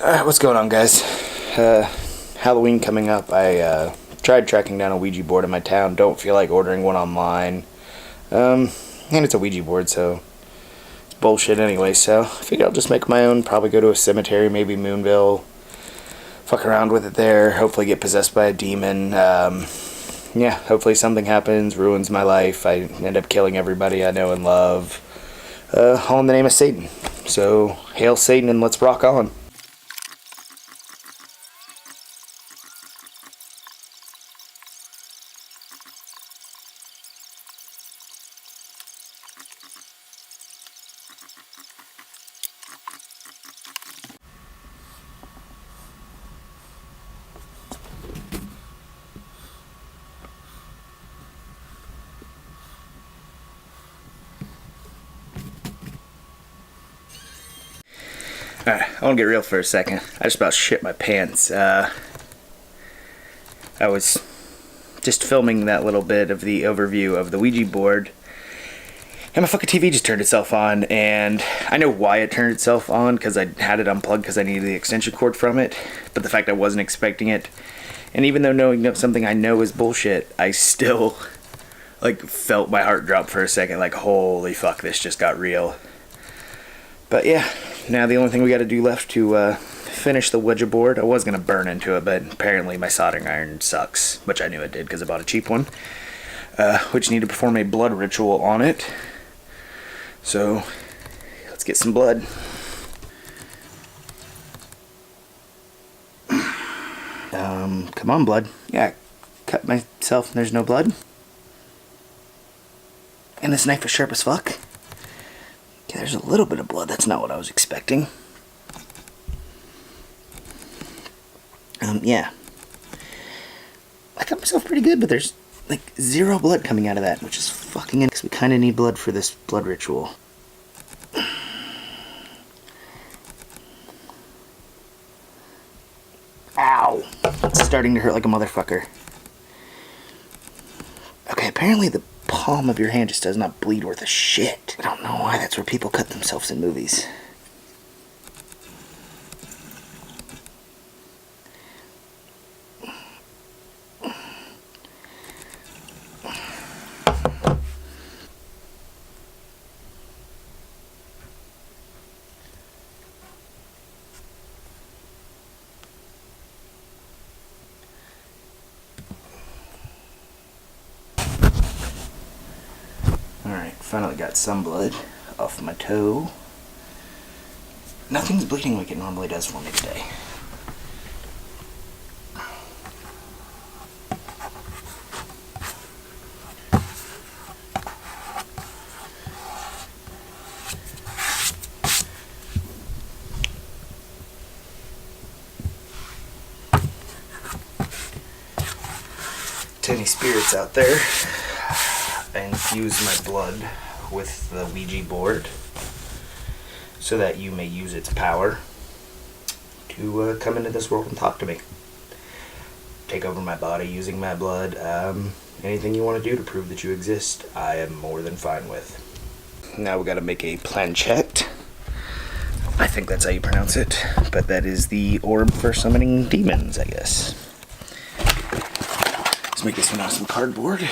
What's going on, guys? Halloween coming up. I tried tracking down a Ouija board in my town. Don't feel like ordering one online. And it's a Ouija board, so it's bullshit anyway. So I figured I'll just make my own. Probably go to a cemetery, maybe Moonville. Fuck around with it there. Hopefully get possessed by a demon. Yeah, hopefully something happens, ruins my life. I end up killing everybody I know and love. All in the name of Satan. So, hail Satan and let's rock on. Alright, I want to get real for a second. I just about shit my pants. I was just filming that little bit of the overview of the Ouija board, and my fucking TV just turned itself on, and I know why it turned itself on, because I had it unplugged because I needed the extension cord from it, but the fact I wasn't expecting it, and even though knowing something I know is bullshit, I still, felt my heart drop for a second, holy fuck, this just got real. But yeah, now the only thing we got to do left to finish the Ouija board. I was going to burn into it, but apparently my soldering iron sucks, which I knew it did because I bought a cheap one, which need to perform a blood ritual on it. So let's get some blood. Come on, blood. Yeah, cut myself and there's no blood. And this knife is sharp as fuck. Okay, there's a little bit of blood. That's not what I was expecting. Yeah. I cut myself pretty good, but there's, zero blood coming out of that, which is fucking in, because we kind of need blood for this blood ritual. Ow! It's starting to hurt like a motherfucker. Okay, apparently the palm of your hand just does not bleed worth a shit. I don't know why that's where people cut themselves in movies. Alright, finally got some blood off my toe. Nothing's bleeding like it normally does for me today. To any spirits out there, I infuse my blood with the Ouija board so that you may use its power to come into this world and talk to me. Take over my body using my blood. Anything you want to do to prove that you exist, I am more than fine with. Now we gotta make a planchette. I think that's how you pronounce it, but that is the orb for summoning demons, I guess. Let's make this one out of some cardboard.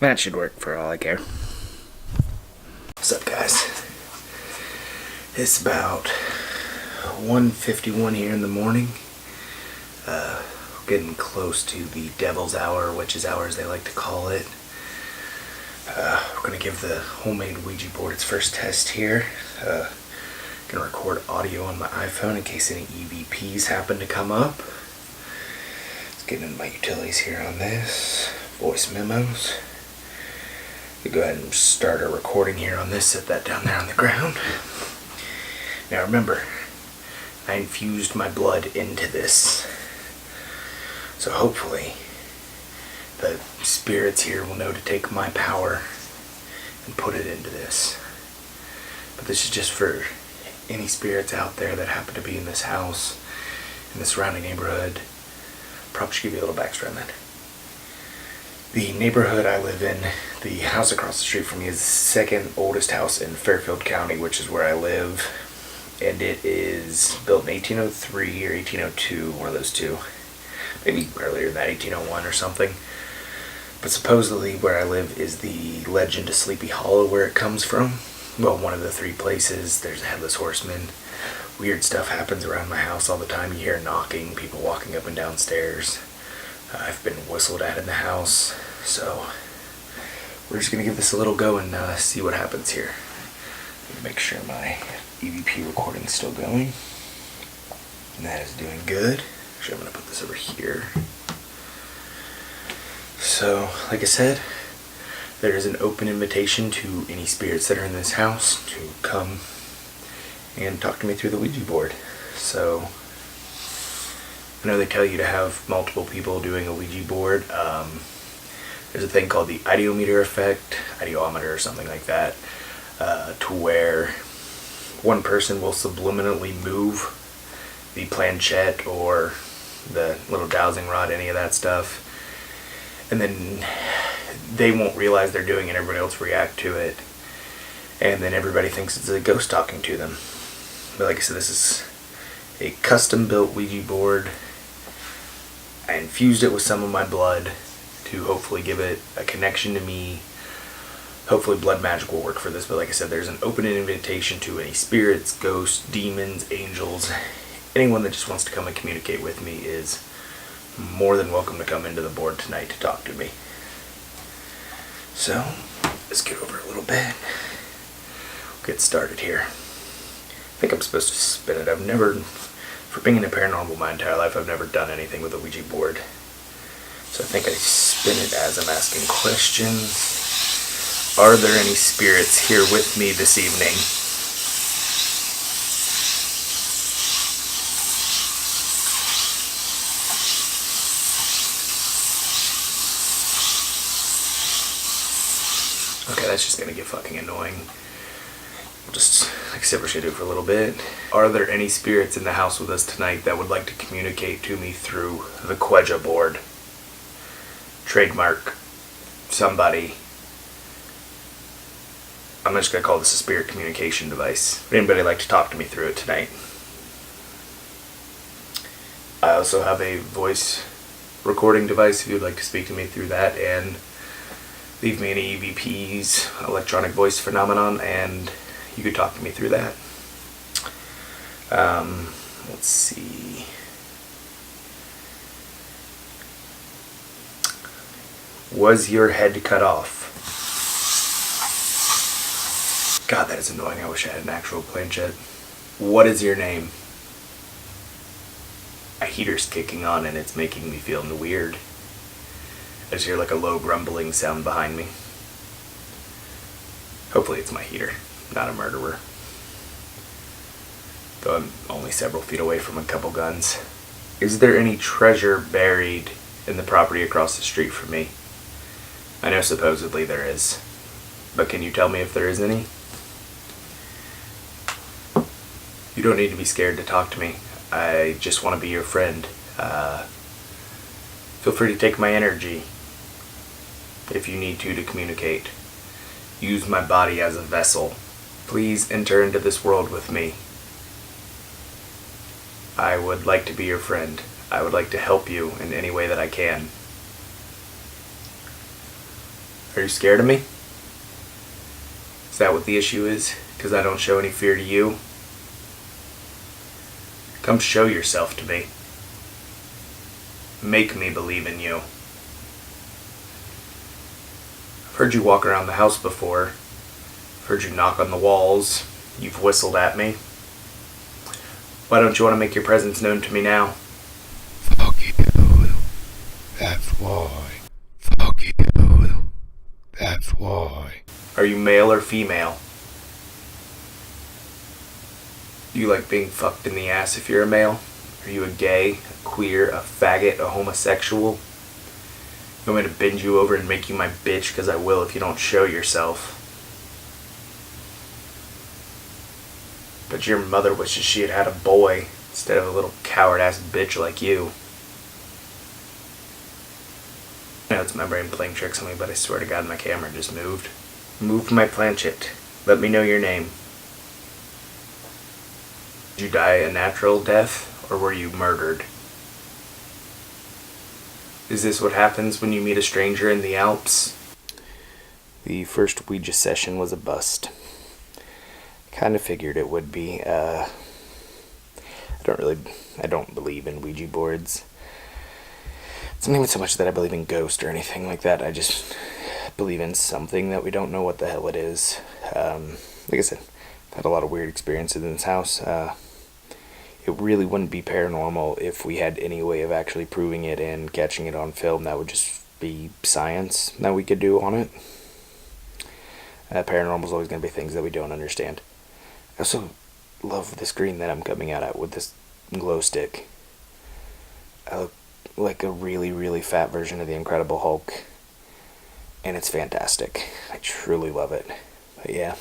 That should work for all I care. What's up, guys? It's about 1:51 here in the morning. Getting close to the devil's hour, witch's hour as they like to call it. We're going to give the homemade Ouija board its first test here. Going to record audio on my iPhone in case any EVPs happen to come up. It's Getting into my utilities here on this. Voice memos. We go ahead and start our recording here on this. Set that down there on the ground. Now remember, I infused my blood into this. So hopefully, the spirits here will know to take my power and put it into this. But this is just for any spirits out there that happen to be in this house, in the surrounding neighborhood. Probably should give you a little backstory on that. The neighborhood I live in, the house across the street from me, is the second oldest house in Fairfield County, which is where I live. And it is built in 1803 or 1802, one of those two. Maybe earlier than that, 1801 or something. But supposedly where I live is the legend of Sleepy Hollow, where it comes from. Well, one of the three places. There's a headless horseman. Weird stuff happens around my house all the time. You hear knocking, people walking up and down stairs. I've been whistled at in the house. So we're just going to give this a little go and see what happens here. Make sure my EVP recording is still going. And that is doing good. Actually, I'm going to put this over here. So, like I said, there is an open invitation to any spirits that are in this house to come and talk to me through the Ouija board. So, I know they tell you to have multiple people doing a Ouija board. There's a thing called the ideometer effect, ideometer or something like that, to where one person will subliminally move the planchette or the little dowsing rod, any of that stuff, and then they won't realize they're doing it, everybody else react to it, and then everybody thinks it's a ghost talking to them. But like I said, this is a custom built Ouija board. I infused it with some of my blood to hopefully give it a connection to me. Hopefully blood magic will work for this, but like I said, there's an open invitation to any spirits, ghosts, demons, angels, anyone that just wants to come and communicate with me is more than welcome to come into the board tonight to talk to me. So, let's get over a little bit. We'll get started here. I think I'm supposed to spin it. I've never, for being in the paranormal my entire life, I've never done anything with a Ouija board. So I think I spin it as I'm asking questions. Are there any spirits here with me this evening? Okay, that's just gonna get fucking annoying. Just, like I said, we're just gonna do it for a little bit. Are there any spirits in the house with us tonight that would like to communicate to me through the quija board? Trademark. Somebody. I'm just gonna call this a spirit communication device. Would anybody like to talk to me through it tonight? I also have a voice recording device if you'd like to speak to me through that, and leave me any EVPs, electronic voice phenomenon, and you could talk to me through that. Let's see. Was your head cut off? God, that is annoying. I wish I had an actual planchette. What is your name? A heater's kicking on and it's making me feel weird. I just hear like a low grumbling sound behind me. Hopefully it's my heater, not a murderer. Though I'm only several feet away from a couple guns. Is there any treasure buried in the property across the street from me? I know supposedly there is, but can you tell me if there is any? You don't need to be scared to talk to me. I just want to be your friend. Feel free to take my energy if you need to communicate. Use my body as a vessel. Please enter into this world with me. I would like to be your friend. I would like to help you in any way that I can. Are you scared of me? Is that what the issue is? Because I don't show any fear to you? Come show yourself to me. Make me believe in you. I've heard you walk around the house before. I've heard you knock on the walls. You've whistled at me. Why don't you want to make your presence known to me now? Fuck you. why. Fuck you. That's why. Are you male or female? Do you like being fucked in the ass if you're a male? Are you a gay, a queer, a faggot, a homosexual? You want me to bend you over and make you my bitch? Because I will if you don't show yourself. But your mother wishes she had had a boy instead of a little coward-ass bitch like you. I know it's my brain playing tricks on me, but I swear to God my camera just moved. Moved my planchet. Let me know your name. Did you die a natural death, or were you murdered? Is this what happens when you meet a stranger in the Alps? The first Ouija session was a bust. Kind of figured it would be. I don't believe in Ouija boards. It's not even so much that I believe in ghosts or anything like that. I just believe in something that we don't know what the hell it is. Like I said, I've had a lot of weird experiences in this house. It really wouldn't be paranormal if we had any way of actually proving it and catching it on film. That would just be science that we could do on it. Paranormal is always going to be things that we don't understand. I also love the screen that I'm coming out at with this glow stick. I look like a really, really fat version of the Incredible Hulk. And it's fantastic. I truly love it. But yeah,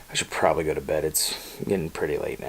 I should probably go to bed. It's getting pretty late now.